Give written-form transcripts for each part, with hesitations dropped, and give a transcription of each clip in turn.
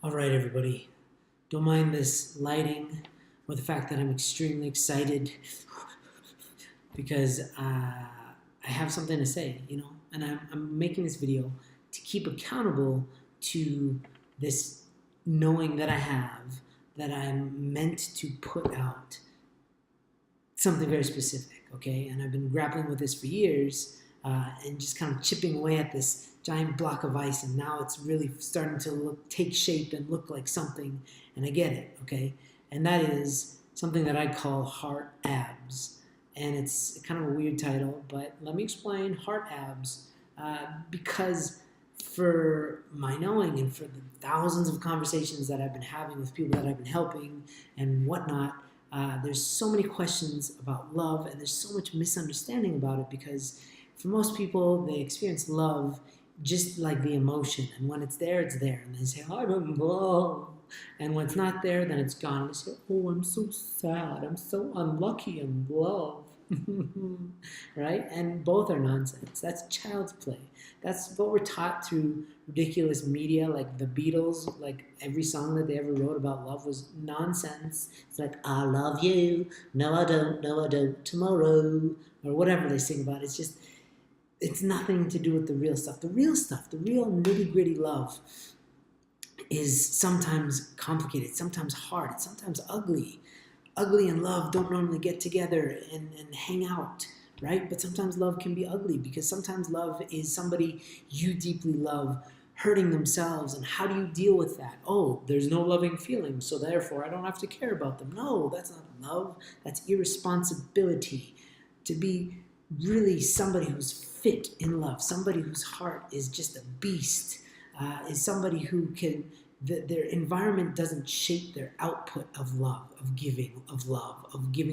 All right, everybody. Don't mind this lighting or the fact that I'm extremely excited because I have something to say, and I'm making this video to keep accountable to this knowing that I have that I'm meant to put out something very specific, okay? And I've been grappling with this for years and just kind of chipping away at this giant block of ice, and now it's really starting to take shape and look like something, and I get it, okay? And that is something that I call heart abs. And it's kind of a weird title, but let me explain heart abs because for my knowing and for the thousands of conversations that I've been having with people that I've been helping and whatnot, there's so many questions about love, and there's so much misunderstanding about it because for most people, they experience love just like the emotion, and when it's there, and they say, oh, I'm in love, and when it's not there, then it's gone, and they say, oh, I'm so sad, I'm so unlucky in love. Right? And both are nonsense. That's child's play. That's what we're taught through ridiculous media like the Beatles. Like every song that they ever wrote about love was nonsense. It's like, I love you, no I don't, tomorrow, or whatever they sing about. It's just, it's nothing to do with the real stuff. The real stuff, the real nitty-gritty love is sometimes complicated, sometimes hard, sometimes ugly. Ugly and love don't normally get together and hang out, right? But sometimes love can be ugly because sometimes love is somebody you deeply love hurting themselves. And how do you deal with that? Oh, there's no loving feeling, so therefore I don't have to care about them. No, that's not love. That's irresponsibility. To be really somebody who's fit in love, somebody whose heart is just a beast, is somebody who can their environment doesn't shape their output of love, of giving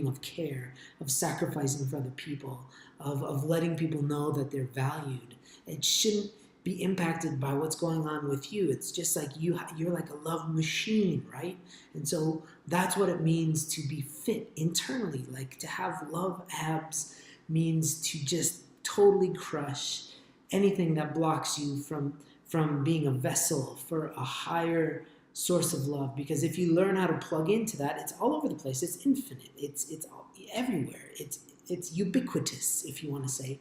of care, of sacrificing for other people, of letting people know that they're valued. It shouldn't be impacted by what's going on with you. It's just like you're like a love machine, right? And so that's what it means to be fit internally. Like to have love abs means to just totally crush anything that blocks you from being a vessel for a higher source of love. Because if you learn how to plug into that, it's all over the place. It's infinite. It's everywhere. It's ubiquitous, if you want to say.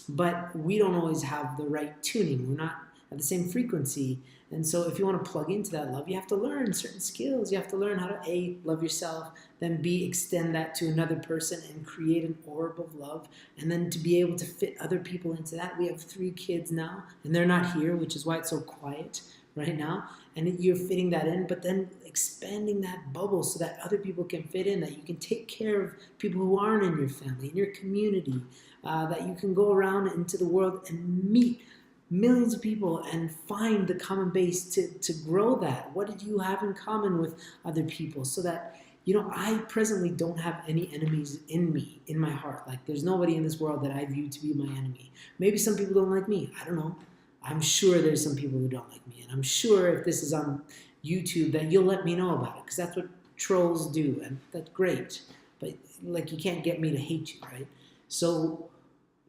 But we don't always have the right tuning. We're not at the same frequency. And so if you want to plug into that love, you have to learn certain skills. You have to learn how to A, love yourself, then B, extend that to another person and create an orb of love. And then to be able to fit other people into that. We have 3 kids now, and they're not here, which is why it's so quiet right now. And you're fitting that in, but then expanding that bubble so that other people can fit in, that you can take care of people who aren't in your family, in your community, that you can go around into the world and meet millions of people and find the common base to grow that. What did you have in common with other people? So that, I presently don't have any enemies in me, in my heart. Like there's nobody in this world that I view to be my enemy. Maybe some people don't like me. I don't know. I'm sure there's some people who don't like me. And I'm sure if this is on YouTube that you'll let me know about it, because that's what trolls do. And that's great. But like you can't get me to hate you, right? So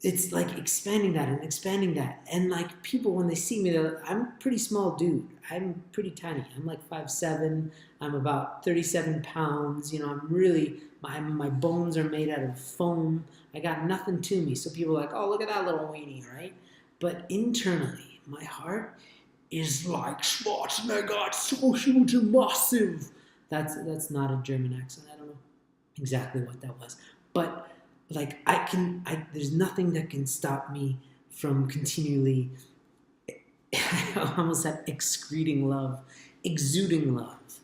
it's like expanding that. And like people, when they see me, I'm a pretty small dude. I'm pretty tiny. I'm like 5'7". I'm about 37 pounds. I'm really, my bones are made out of foam. I got nothing to me. So people are like, oh, look at that little weenie, right? But internally, my heart is like Schwarzenegger. It's so huge and massive. That's not a German accent. I don't know exactly what that was. But like there's nothing that can stop me from continually, I almost said excreting love, exuding love,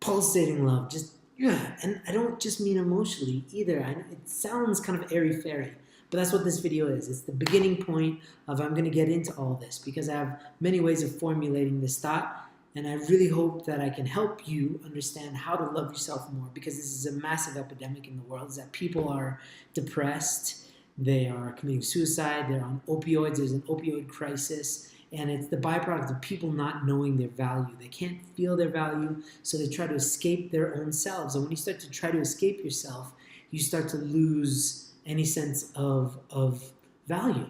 pulsating love, just, yeah. And I don't just mean emotionally either. It sounds kind of airy-fairy, but that's what this video is. It's the beginning point of I'm going to get into all this because I have many ways of formulating this thought. And I really hope that I can help you understand how to love yourself more, because this is a massive epidemic in the world, is that people are depressed, they are committing suicide, they're on opioids, there's an opioid crisis, and it's the byproduct of people not knowing their value. They can't feel their value, so they try to escape their own selves. And when you start to try to escape yourself, you start to lose any sense of value,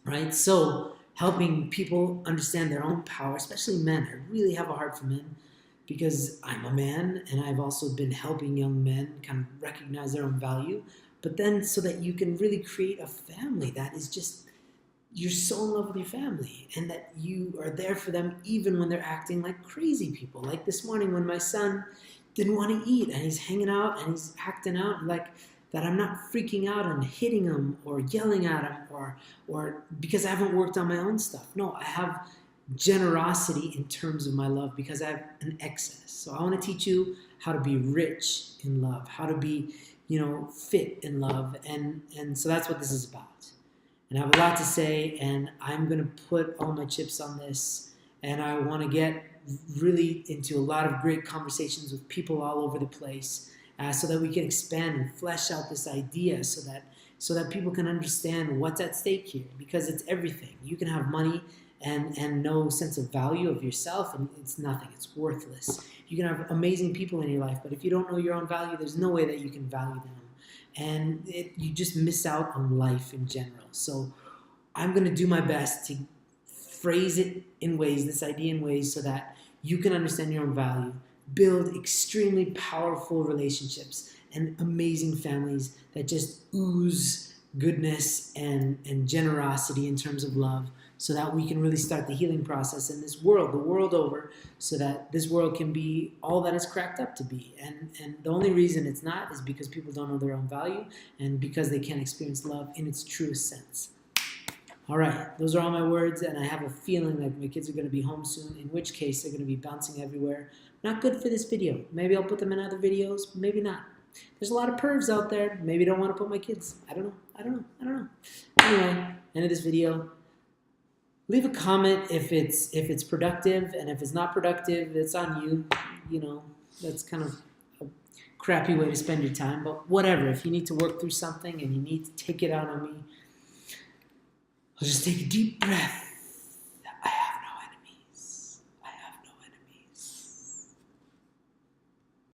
right? So helping people understand their own power, especially men. I really have a heart for men because I'm a man, and I've also been helping young men kind of recognize their own value. But then so that you can really create a family that is just, you're so in love with your family, and that you are there for them even when they're acting like crazy people. Like this morning when my son didn't want to eat and he's hanging out and he's acting out, like that I'm not freaking out and hitting him or yelling at him or because I haven't worked on my own stuff. No, I have generosity in terms of my love because I have an excess. So I want to teach you how to be rich in love, how to be, fit in love. And so that's what this is about. And I have a lot to say, and I'm going to put all my chips on this, and I want to get really into a lot of great conversations with people all over the place so that we can expand and flesh out this idea so that people can understand what's at stake here, because it's everything. You can have money and no sense of value of yourself, and it's nothing. It's worthless. You can have amazing people in your life, but if you don't know your own value, there's no way that you can value them. And you just miss out on life in general. So I'm going to do my best to phrase it in ways, this idea in ways, so that you can understand your own value, build extremely powerful relationships and amazing families that just ooze goodness and generosity in terms of love, so that we can really start the healing process in this world, the world over, so that this world can be all that it's cracked up to be. And the only reason it's not is because people don't know their own value and because they can't experience love in its truest sense. All right, those are all my words, and I have a feeling like my kids are going to be home soon, in which case they're going to be bouncing everywhere. Not good for this video. Maybe I'll put them in other videos, maybe not. There's a lot of pervs out there. Maybe don't want to put my kids. I don't know. Anyway, end of this video. Leave a comment if it's productive, and if it's not productive, it's on you. That's kind of a crappy way to spend your time, but whatever. If you need to work through something and you need to take it out on me, I'll just take a deep breath